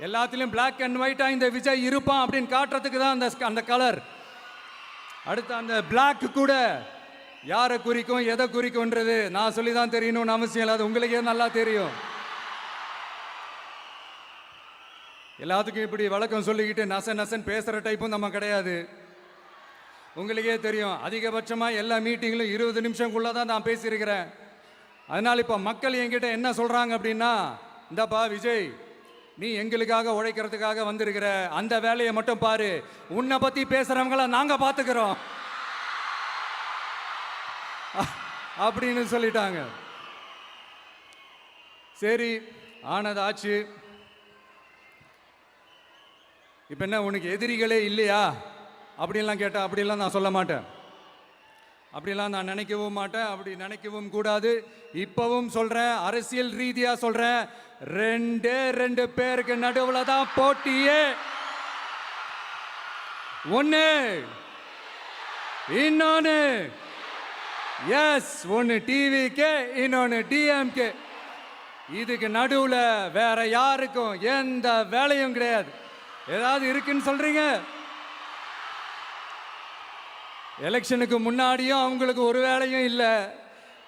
எல்லாத்திலும் black and ஒயிட்டா இந்த விஜய் இருப்பான் அப்படின்னு காட்டுறதுக்கு தான் அந்த கலர். அடுத்து அந்த பிளாக் கூட யாரை குறிக்கும் எதை குறிக்கும்ன்றது நான் சொல்லி தான் தெரியணும்னு அவசியம் இல்லை, அது உங்களுக்கே நல்லா தெரியும். எல்லாத்துக்கும் இப்படி வழக்கம் சொல்லிக்கிட்டு நசன் பேசுகிற டைப்பும் நம்ம கிடையாது. உங்களுக்கே தெரியும், அதிகபட்சமாக எல்லா மீட்டிங்களும் 20 நிமிஷம்குள்ளே தான் நான் பேசியிருக்கிறேன். அதனால் இப்போ மக்கள் என்கிட்ட என்ன சொல்கிறாங்க அப்படின்னா, இந்தப்பா விஜய், நீ எங்களுக்காக உழைக்கிறதுக்காக வந்திருக்கிற, அந்த வேலையை மட்டும் பாரு, உன்னை பற்றி பேசுகிறவங்கள நாங்கள் பார்த்துக்கிறோம் அப்படின்னு சொல்லிட்டாங்க. சரி, ஆனது ஆச்சு. இப்போ என்ன, உனக்கு எதிரிகளே இல்லையா அப்படின்லாம் கேட்டால் அப்படிலாம் நான் சொல்ல மாட்டேன், அப்படிலாம் நான் நினைக்கவும் மாட்டேன், அப்படி நினைக்கவும் கூடாது. இப்பவும் சொல்கிறேன், அரசியல் ரீதியாக சொல்கிறேன், 2 பேருக்கு நடுவில் தான் போட்டியே. ஒன்று இன்னொன்று, எஸ், ஒன்று டிவிக்கு, இன்னொன்று டிஎம்கே. இதுக்கு நடுவில் வேற யாருக்கும் எந்த வேலையும் கிடையாது. ஏதாவது இருக்குன்னு சொல்றீங்க? எலெக்ஷனுக்கு முன்னாடியும் அவங்களுக்கு ஒரு வேலையும் இல்லை,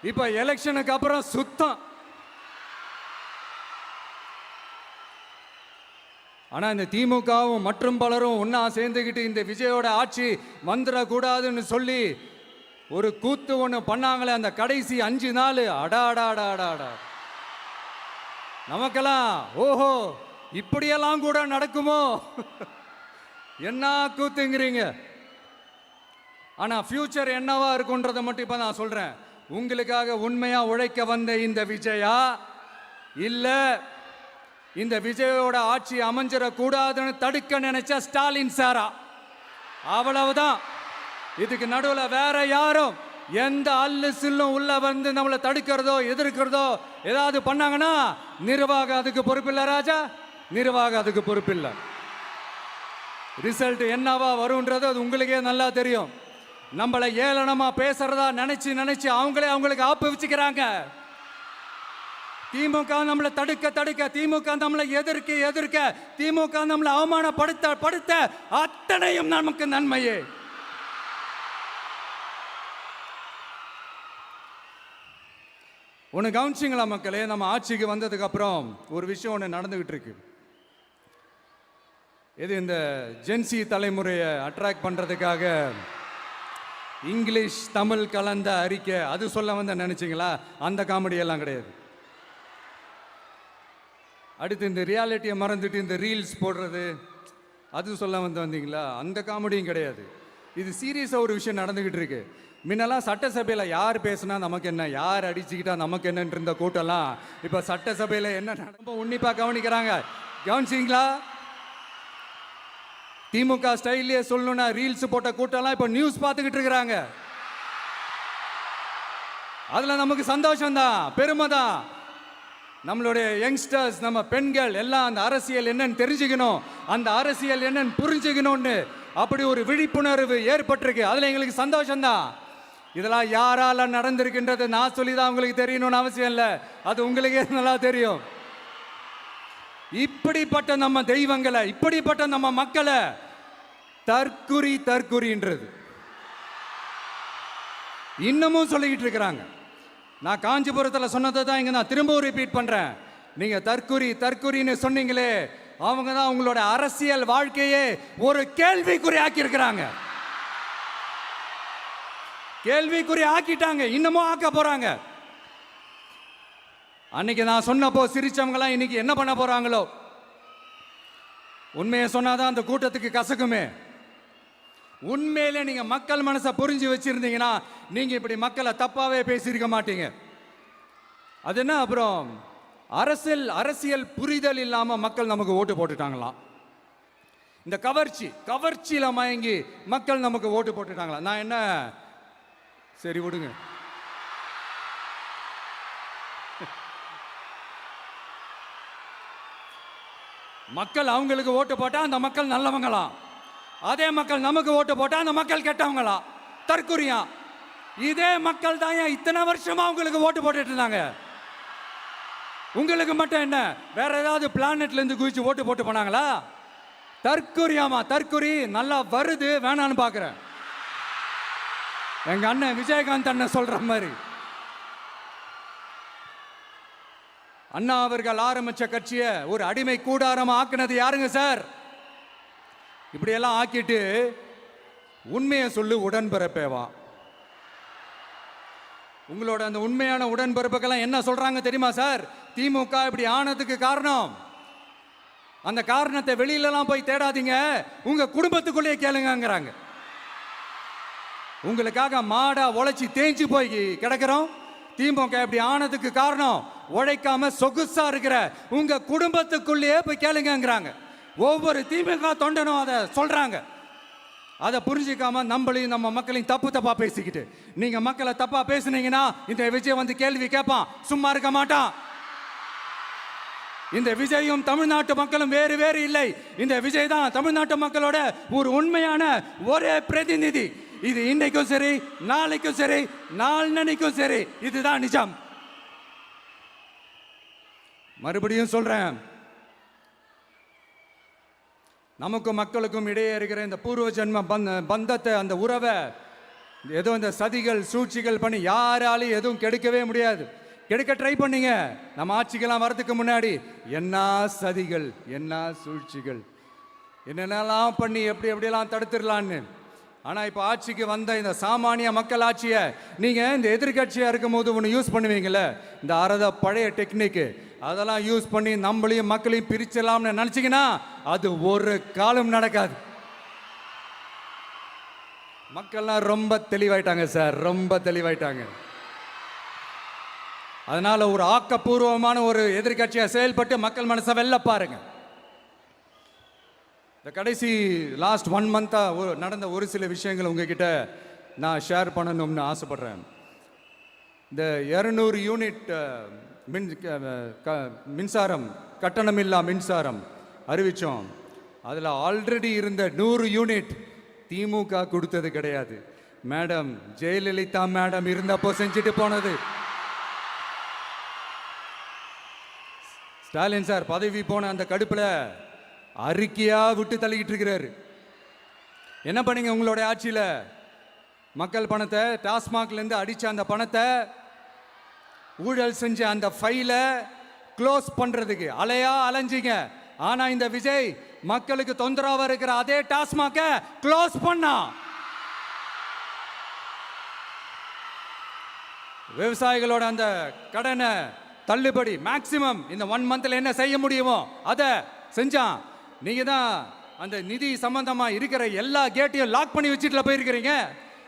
இப்ப எலெக்ஷனுக்கு அப்புறம் சுத்தம். ஆனா இந்த திமுகவும் மற்றும் பலரும் ஒன்னா சேர்ந்துக்கிட்டு இந்த விஜயோட ஆட்சி வந்துடக்கூடாதுன்னு சொல்லி ஒரு கூத்து ஒன்று பண்ணாங்களே, அந்த கடைசி 5 நாள், அடாடாடாடாடா, நமக்கெல்லாம் ஓஹோ இப்படியெல்லாம் கூட நடக்குமோ என்ன கூத்துங்கிறீங்க. ஆனா ஃபியூச்சர் என்னவா இருக்குன்றதை மட்டும் இப்ப நான் சொல்றேன். உங்களுக்காக உண்மையா உழைக்க வந்த இந்த விஜயா, இல்ல இந்த விஜயோட ஆட்சி அமைஞ்சிடக்கூடாதுன்னு தடுக்க நினைச்ச ஸ்டாலின் சாரா, அவ்வளவுதான். இதுக்கு நடுவில் வேற யாரும் எந்த அல்லு சில்லும் உள்ள வந்து நம்மளை தடுக்கிறதோ எதிர்க்கிறதோ ஏதாவது பண்ணாங்கன்னா நிர்வாகம் அதுக்கு பொறுப்பில்லை ராஜா, நிர்வாகம் அதுக்கு பொறுப்பில்லை. ரிசல்ட் என்னவா வரும்ன்றது அது உங்களுக்கே நல்லா தெரியும். நம்மளை ஏளனமா பேசுறதா நினைச்சு அவங்களுக்கு ஆப்பு வச்சுக்கிறாங்க. திமுக நம்மளை தடுக்க, திமுக நம்மளை எதிர்க்க, திமுக நம்மளை அவமானப்படுத்த அத்தனையும் நமக்கு நன்மையே. ஒன்று கவனிச்சிங்களா மக்களே, நம்ம ஆட்சிக்கு வந்ததுக்கு அப்புறம் ஒரு விஷயம் ஒன்று நடந்துகிட்டு இருக்கு. இது இந்த ஜென்சி தலைமுறையை அட்ராக்ட் பண்றதுக்காக இங்கிலீஷ் தமிழ் கலந்த அறிக்கை, அது சொல்ல வந்த நினைச்சிங்களா? அந்த காமெடி எல்லாம் கிடையாது. அடுத்து இந்த ரியாலிட்டியை மறந்துட்டு இந்த ரீல்ஸ் போடுறது, அது சொல்ல வந்தீங்களா? அந்த காமெடியும் கிடையாது. இது சீரியஸாக ஒரு விஷயம் நடந்துகிட்டு இருக்கு. முன்னெல்லாம் சட்டசபையில் யார் பேசுனா நமக்கு என்ன, யார் அடிச்சுக்கிட்டா நமக்கு என்னன்னு இருந்த கூட்டம்லாம் இப்போ சட்டசபையில் என்ன ரொம்ப உன்னிப்பாக கவனிக்கிறாங்க. கவனிச்சிங்களா? திமுக ஸ்டைல்லையே சொல்லணும்னா ரீல்ஸ் போட்ட கூட்டம்லாம் இப்போ நியூஸ் பார்த்துக்கிட்டு இருக்கிறாங்க. அதில் நமக்கு சந்தோஷம் தான், பெருமை தான். நம்மளுடைய யங்ஸ்டர்ஸ், நம்ம பெண்கள் எல்லாம் அந்த அரசியல் என்னன்னு தெரிஞ்சுக்கணும், அந்த அரசியல் என்னன்னு புரிஞ்சுக்கணும்னு அப்படி ஒரு விழிப்புணர்வு ஏற்பட்டிருக்கு. அதில் எங்களுக்கு சந்தோஷம் தான். இதெல்லாம் யாரால நடந்திருக்கின்றது நான் சொல்லி தான் உங்களுக்கு தெரியணும்னு அவசியம் இல்லை, அது உங்களுக்கே நல்லா தெரியும். இப்படிப்பட்ட நம்ம தெய்வங்களை, இப்படிப்பட்ட நம்ம மக்களை தற்குறின்றது இன்னமும் சொல்லிக்கிட்டு இருக்கிறாங்க. நான் காஞ்சிபுரத்தில் சொன்னதை தான் இங்கே நான் திரும்பவும் ரிப்பீட் பண்ணுறேன். நீங்கள் தற்குறின்னு சொன்னீங்களே, அவங்க தான் உங்களோட அரசியல் வாழ்க்கையே ஒரு கேள்விக்குறி ஆக்கியிருக்கிறாங்க. கேள்விக்குறி ஆக்கிட்டாங்க, இன்னமும் ஆக்க போறாங்க. அன்னைக்கு நான் சொன்னப்போ சிரிச்சவங்களாம் இன்னைக்கு என்ன பண்ண போறாங்களோ. உண்மையை சொன்னாதான் அந்த கூட்டத்துக்கு கசக்குமே. உண்மையிலே நீங்க மக்கள் மனசை புரிஞ்சு வச்சிருந்தீங்கன்னா நீங்க இப்படி மக்களை தப்பாவே பேசியிருக்க மாட்டீங்க. அது என்ன, அப்புறம் அரசியல் புரிதல் இல்லாம மக்கள் நமக்கு ஓட்டு போட்டுட்டாங்களாம். இந்த கவர்ச்சியில மயங்கி மக்கள் நமக்கு ஓட்டு போட்டுட்டாங்களா? நான் என்ன, சரி விடுங்க. மக்கள் அவங்களுக்கு ஓட்டு போட்டா அந்த மக்கள் நல்லவங்களாம், அதே மக்கள் நமக்கு ஓட்டு போட்டா அந்த மக்கள் கெட்டவங்களா, தற்குறியா. இதே மக்கள் தான் இத்தனை வருஷமா அவங்களுக்கு ஓட்டு போட்டுட்டு இருந்தாங்க. உங்களுக்கு மட்டும் என்ன, வேற ஏதாவது பிளானட்ல இருந்து குதிச்சு ஓட்டு போட்டு போனாங்களா? தற்குறியாமா, தற்குறி நல்லா வருது, வேணான்னு பாக்குறேன். எங்க அண்ணன் விஜயகாந்த் அண்ணன் சொல்ற மாதிரி. அண்ணா அவர்கள் ஆரம்பிச்ச கட்சியை ஒரு அடிமை கூடாரமா ஆக்குனது யாருங்க சார்? இப்படியெல்லாம் ஆக்கிட்டு உண்மையை சொல்லு உடன்பிறப்பேவா. உங்களோட அந்த உண்மையான உடன்பிறப்புக்கெல்லாம் என்ன சொல்றாங்க தெரியுமா சார்? திமுக இப்படி ஆனதுக்கு காரணம், அந்த காரணத்தை வெளியிலலாம் போய் தேடாதீங்க, உங்க குடும்பத்துக்குள்ளேயே கேளுங்கிறாங்க. உங்களுக்காக மாடா உழைச்சி தேஞ்சு போய் கிடக்கிறோம். திமுக இப்படி ஆனதுக்கு காரணம் உழைக்காம சொகுசா இருக்கிற உங்க குடும்பத்துக்குள்ளேயே போய் கேளுங்கிறாங்க. ஒவ்வொரு திமுக தொண்டனும் அதை சொல்றாங்க. அதை புரிஞ்சிக்காம நம்மளையும் நம்ம மக்களையும் தப்பா பேசிக்கிட்டு, நீங்க மக்களை தப்பா பேசுனீங்கன்னா இந்த விஜய் வந்து கேள்வி கேட்பான், சும்மா இருக்க மாட்டான். இந்த விஜயும் தமிழ்நாட்டு மக்களும் வேறு வேறு இல்லை. இந்த விஜய் தான் தமிழ்நாட்டு மக்களோட ஒரு உண்மையான ஒரே பிரதிநிதி. இது இன்னைக்கும் சரி, நாளைக்கும் சரி, நாளன்னைக்கும் சரி, இதுதான் நிஜம். மறுபடியும் சொல்றேன், நமக்கும் மக்களுக்கும் இடையே இருக்கிற இந்த பூர்வ ஜென்ம பந்தத்தை, அந்த உறவை ஏதோ இந்த சதிகள் சூழ்ச்சிகள் பண்ணி யாராலையும் எதுவும் கெடுக்கவே முடியாது. கெடுக்க ட்ரை பண்ணீங்க நம்ம ஆட்சிக்கெல்லாம் வரதுக்கு முன்னாடி. என்ன சதிகள், என்ன சூழ்ச்சிகள், என்னென்னலாம் பண்ணி எப்படியெல்லாம் தடுத்துடலான்னு. ஆனால் இப்போ ஆட்சிக்கு வந்த இந்த சாமானிய மக்கள் ஆட்சியை நீங்கள் இந்த எதிர்கட்சியாக இருக்கும் போது ஒன்று யூஸ் பண்ணுவீங்களே, இந்த பழைய டெக்னிக்கு, அதெல்லாம் யூஸ் பண்ணி நம்மளையும் மக்களையும் பிரிச்சலாம்னு நினச்சிங்கன்னா அது ஒரு காலம் நடக்காது. மக்கள்லாம் ரொம்ப தெளிவாயிட்டாங்க சார், ரொம்ப தெளிவாயிட்டாங்க. அதனால ஒரு ஆக்கப்பூர்வமான ஒரு எதிர்கட்சியை செயல்பட்டு மக்கள் மனசை வெல்ல பாருங்க. இந்த கடைசி லாஸ்ட் 1 மந்தா நடந்த ஒரு சில விஷயங்கள் உங்ககிட்ட நான் ஷேர் பண்ணணும்னு ஆசைப்படுறேன். இந்த 200 யூனிட் மின்சாரம், கட்டணமில்லா மின்சாரம் அறிவிச்சோம். அதில் ஆல்ரெடி இருந்த 100 யூனிட் திமுக கொடுத்தது கிடையாது. மேடம் ஜெயலலிதா மேடம் இருந்தப்போ செஞ்சுட்டு போனது. ஸ்டாலின் சார் பதவி போன அந்த கடுப்புல அறிக்கையா விட்டு தள்ளிக்கிட்டு இருக்கிறாரு. என்ன பண்ணீங்க உங்களுடைய ஆட்சியில்? மக்கள் பணத்தை, டாஸ்மாக்ல இருந்து அடிச்ச அந்த பணத்தை, ஊழல் செஞ்ச அந்த ஃபைலை க்ளோஸ் பண்றதுக்கு அலையா அலைஞ்சிங்க. ஆனா இந்த விஜய் மக்களுக்கு தொந்தரவா இருக்கிற அதே டாஸ்மாக க்ளோஸ் பண்ணா. விவசாயிகளோட அந்த கடனை தள்ளுபடி மேக்சிமம் இந்த 1 மந்த்ல என்ன செய்ய முடியுமோ அதை செஞ்சான். நீங்க தான் அந்த நிதி சம்பந்தமா இருக்கிற எல்லா கேட்டையும் லாக் பண்ணி வச்சுட்டு போயிருக்கிறீங்க.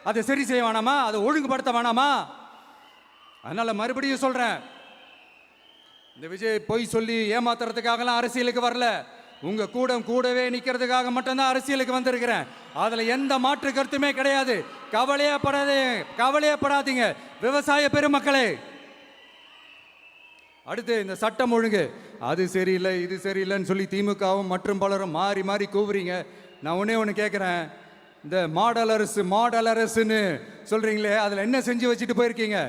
அதை சரி செய்ய வேணாமா? அதை ஒழுங்குபடுத்த வேணாமா? அதனால மறுபடியும் சொல்றேன், இந்த விஜய் பொய் சொல்லி ஏமாத்துறதுக்காகலாம் அரசியலுக்கு வரல. உங்க கூடவே நிக்கிறதுக்காக மட்டும்தான் அரசியலுக்கு வந்திருக்கிறேன். அதுல எந்த மாற்று கருத்துமே கிடையாது. கவலையப்படாதீங்க விவசாய பெருமக்களே. அடுத்து இந்த சட்டம் ஒழுங்கு, அது சரியில்லை இது சரியில்லைன்னு சொல்லி திமுகவும் மற்றும் பலரும் மாறி மாறி கூவுறீங்க. நான் ஒன்று கேட்குறேன், இந்த மாடல் அரசுன்னு சொல்றீங்களே, அதில் என்ன செஞ்சு வச்சுட்டு போயிருக்கீங்க?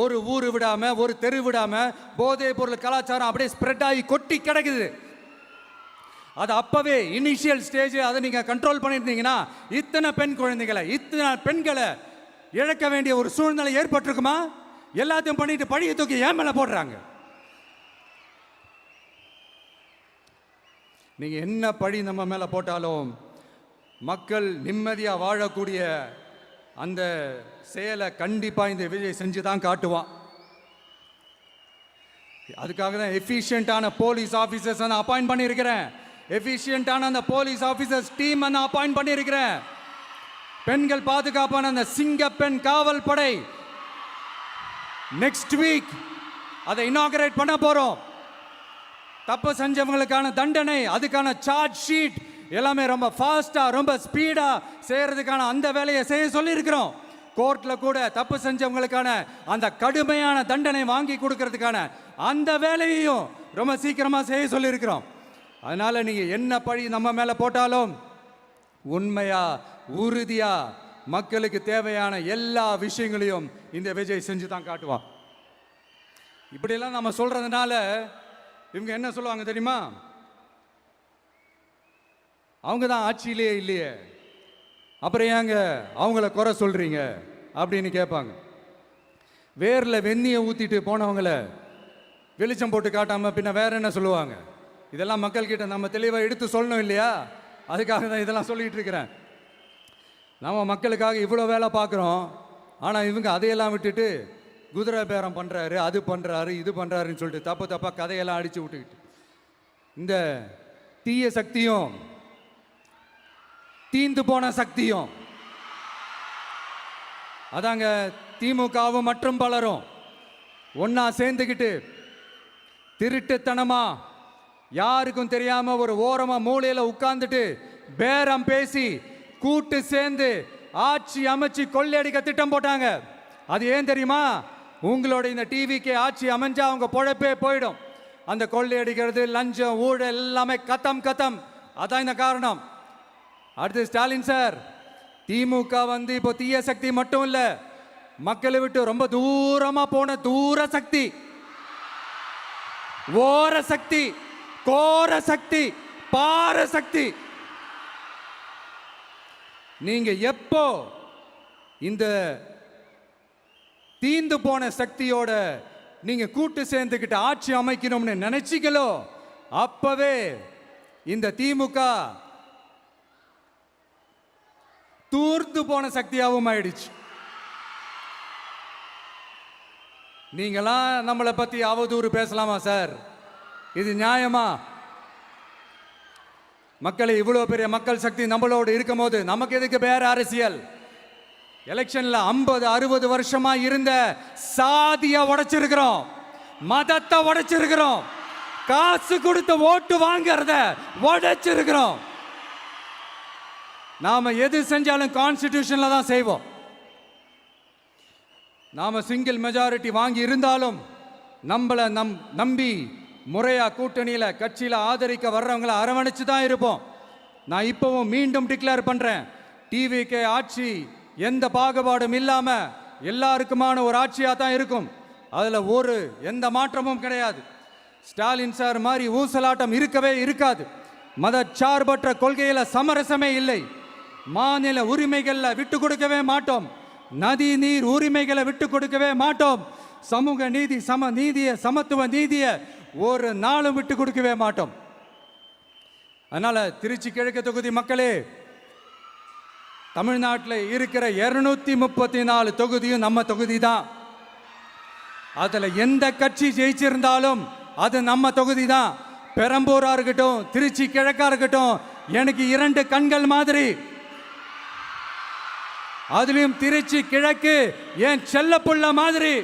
ஒரு ஊர் விடாம, ஒரு தெரு விடாம போதைப் பொருள் கலாச்சாரம் அப்படியே ஸ்ப்ரெட் ஆகி கொட்டி கிடக்குது. அது அப்பவே இனிஷியல் ஸ்டேஜ், அதை நீங்க கண்ட்ரோல் பண்ணியிருந்தீங்கன்னா இத்தனை பெண்களை இழக்க வேண்டிய ஒரு சூழ்நிலை ஏற்பட்டிருக்குமா? எல்லாத்தையும் பண்ணிட்டு பழியை தூக்கி ஏன் மேல போடுறாங்க? நீங்க என்ன பழி நம்ம மேல போட்டாலும் மக்கள் நிம்மதியா வாழக்கூடிய அந்த செயலை கண்டிப்பா இந்த விஜய் செஞ்சு தான் காட்டுவான். அதுக்காக தான் எஃபிஷியன்டான போலீஸ் ஆஃபீஸர்ஸ் நான் அப்பாயிண்ட் பண்ணியிருக்கிறேன். எஃபிஷியன்டான அந்த போலீஸ் ஆஃபீஸர்ஸ் டீம் நான் அப்பாயிண்ட் பண்ணியிருக்கிறேன். பெண்கள் பாதுகாப்பான அந்த சிங்க பெண் காவல் படை நெக்ஸ்ட் வீக் அதை இனாகரேட் பண்ண போறோம். தப்பு செஞ்சவங்களுக்கான தண்டனை, அதுக்கான சார்ஜ் ஷீட் எல்லாமே ரொம்ப ஃபாஸ்டா, ரொம்ப ஸ்பீடா செய்யறதுக்கான அந்த வேலையை செய்ய சொல்லி இருக்கிறோம். கோர்ட்ல கூட தப்பு செஞ்சவங்களுக்கான அந்த கடுமையான தண்டனை வாங்கி கொடுக்கறதுக்கான அந்த வேலையையும் ரொம்ப சீக்கிரமா செய்ய சொல்லி இருக்கிறோம். அதனால நீங்க என்ன பழி நம்ம மேல போட்டாலும் உண்மையா உறுதியா மக்களுக்கு தேவையான எல்லா விஷயங்களையும் இந்த விஜய் செஞ்சு தான் காட்டுவான். இப்படியெல்லாம் நம்ம சொல்றதுனால இவங்க என்ன சொல்லுவாங்க தெரியுமா? அவங்க தான் ஆட்சியிலே இல்லையே, அப்புறம் ஏங்க அவங்கள குறை சொல்றீங்க அப்படின்னு கேட்பாங்க. வேரில் வெந்நியை ஊற்றிட்டு போனவங்கள வெளிச்சம் போட்டு காட்டாம பின்ன வேற என்ன சொல்லுவாங்க? இதெல்லாம் மக்கள்கிட்ட நம்ம தெளிவாக எடுத்து சொல்லணும் இல்லையா? அதுக்காக தான் இதெல்லாம் சொல்லிட்டு இருக்கிறேன். நம்ம மக்களுக்காக இவ்வளோ வேலை பார்க்குறோம், ஆனால் இவங்க அதையெல்லாம் விட்டுட்டு குதிரை பேரம் பண்ணுறாரு, அது பண்ணுறாரு, இது பண்ணுறாருன்னு சொல்லிட்டு தப்பாக கதையெல்லாம் அடித்து விட்டுக்கிட்டு இந்த தீய சக்தியும் தீந்து போன சக்தியும் அதாங்க திமுகவும் மற்றும் பலரும் ஒன்னா சேர்ந்துக்கிட்டு திருட்டுத்தனமா யாருக்கும் தெரியாம ஒரு ஓரமா மூலையில உட்கார்ந்துட்டு பேரம் பேசி கூட்டு சேர்ந்து ஆட்சி அமைச்சு கொள்ளையடிக்க திட்டம் போட்டாங்க. அது ஏன் தெரியுமா? உங்களோட இந்த டிவிக்கு ஆட்சி அமைஞ்சா அவங்க பொழப்பே போயிடும். அந்த கொள்ளையடிக்கிறது, லஞ்சம், ஊழல் எல்லாமே கத்தம். அதான் இந்த காரணம். அடுத்து ஸ்டாலின் சார், திமுக இப்போ தீய சக்தி மட்டும் இல்ல, மக்களை விட்டு ரொம்ப தூரமா போன தூர சக்தி, ஓர சக்தி, கோர சக்தி, பார சக்தி. நீங்க எப்போ இந்த தீந்து போன சக்தியோட நீங்க கூட்டு சேர்ந்துக்கிட்டு ஆட்சி அமைக்கணும்னு நினைச்சீங்களோ, அப்பவே இந்த திமுக தூர்த்து போன சக்தியாகவும் ஆயிடுச்சு. நீங்களாம் நம்மளை பத்தி அவதூறு பேசலாமா சார்? இது நியாயமா? மக்களை இவ்வளவு பெரிய மக்கள் சக்தி நம்மளோடு இருக்கும் போது நமக்கு எதுக்கு வேற அரசியல்? எலெக்ஷன்ல 50-60 வருஷமா இருந்த சாதிய உடைச்சிருக்கிறோம், மதத்தை உடைச்சிருக்கிறோம், காசு கொடுத்து ஓட்டு வாங்கறத உடைச்சிருக்கிறோம். நாம எது செஞ்சாலும் கான்ஸ்டிடியூஷன்ல தான் செய்வோம். நாம சிங்கிள் மெஜாரிட்டி வாங்கி இருந்தாலும் நம்மளை நம்பி முறையா கூட்டணியில கட்சியில ஆதரிக்க வர்றவங்களை அரவணைச்சு தான் இருப்போம். நான் இப்பவும் மீண்டும் டிக்ளேர் பண்றேன், டிவிகே ஆட்சி எந்த பாகுபாடும் இல்லாம எல்லாருக்குமான ஒரு ஆட்சியா தான் இருக்கும். அதுல எந்த மாற்றமும் கிடையாது. ஸ்டாலின் சார் மாதிரி ஊசலாட்டம் இருக்கவே இருக்காது. மதச்சார்பற்ற கொள்கையில சமரசமே இல்லை. மாநில உரிமைகளை விட்டு கொடுக்கவே மாட்டோம். நதி நீர் உரிமைகளை விட்டு கொடுக்கவே மாட்டோம். சமூக நீதி, சம நீதிய, சமத்துவ நீதிய ஒரு நாளும் விட்டு கொடுக்கவே மாட்டோம். அதனால திருச்சி கிழக்கு தொகுதி மக்களே, தமிழ்நாட்டில் இருக்கிற 234 தொகுதியும் நம்ம தொகுதி தான். அதுல எந்த கட்சி ஜெயிச்சிருந்தாலும் அது நம்ம தொகுதி தான். பெரம்பூரா இருக்கட்டும், திருச்சி கிழக்கா இருக்கட்டும், எனக்கு 2 கண்கள் மாதிரி. அதுலயும் திருச்சி கிழக்கு என் செல்ல புள்ள மாதிரி.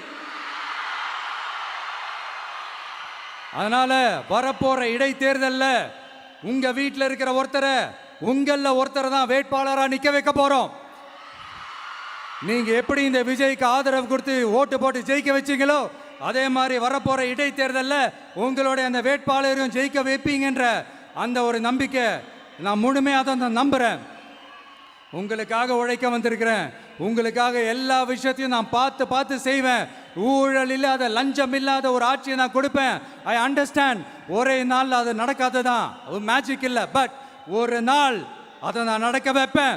அதனால வரப்போற இடைத்தேர்தல்ல உங்க வீட்டில் இருக்கிற ஒருத்தரை, ஒருத்தரை தான் வேட்பாளரா நிக்க வைக்க போறோம். நீங்க எப்படி இந்த விஜய்க்கு ஆதரவு கொடுத்து ஓட்டு போட்டு ஜெயிக்க வச்சீங்களோ, அதே மாதிரி வரப்போற இடைத்தேர்தல்ல உங்களுடைய அந்த வேட்பாளரையும் ஜெயிக்க வைப்பீங்கன்ற அந்த ஒரு நம்பிக்கை நான் முழுமையாக தான் நம்புறேன். உங்களுக்காக உழைக்க வந்திருக்கிறேன். உங்களுக்காக எல்லா விஷயத்தையும் நான் பார்த்து செய்வேன். ஊழல் இல்லாத, லஞ்சம் இல்லாத ஒரு ஆட்சியை நான் கொடுப்பேன். I understand. ஒரே நாள் அது நடக்காததான், ஒரு மேஜிக் இல்லை. பட் ஒரு நாள் அதை நான் நடக்க வைப்பேன்.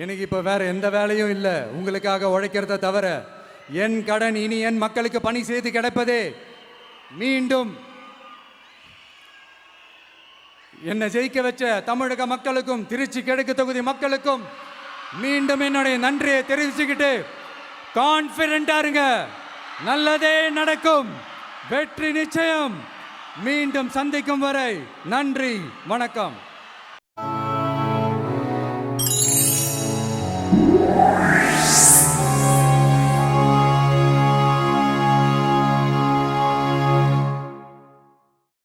எனக்கு இப்போ வேற எந்த வேலையும் இல்லை உங்களுக்காக உழைக்கிறத தவிர. என் கடன் இனி என் மக்களுக்கு பணி செய்து கிடைப்பதே. மீண்டும் என்னை ஜெயிக்க வச்ச தமிழக மக்களுக்கும் திருச்சி கிழக்கு தொகுதி மக்களுக்கும் மீண்டும் என்னுடைய நன்றியை தெரிவிச்சுக்கிட்டு கான்பிடென்டா இருங்க, நல்லதே நடக்கும், வெற்றி நிச்சயம். மீண்டும் சந்திக்கும் வரை நன்றி, வணக்கம்.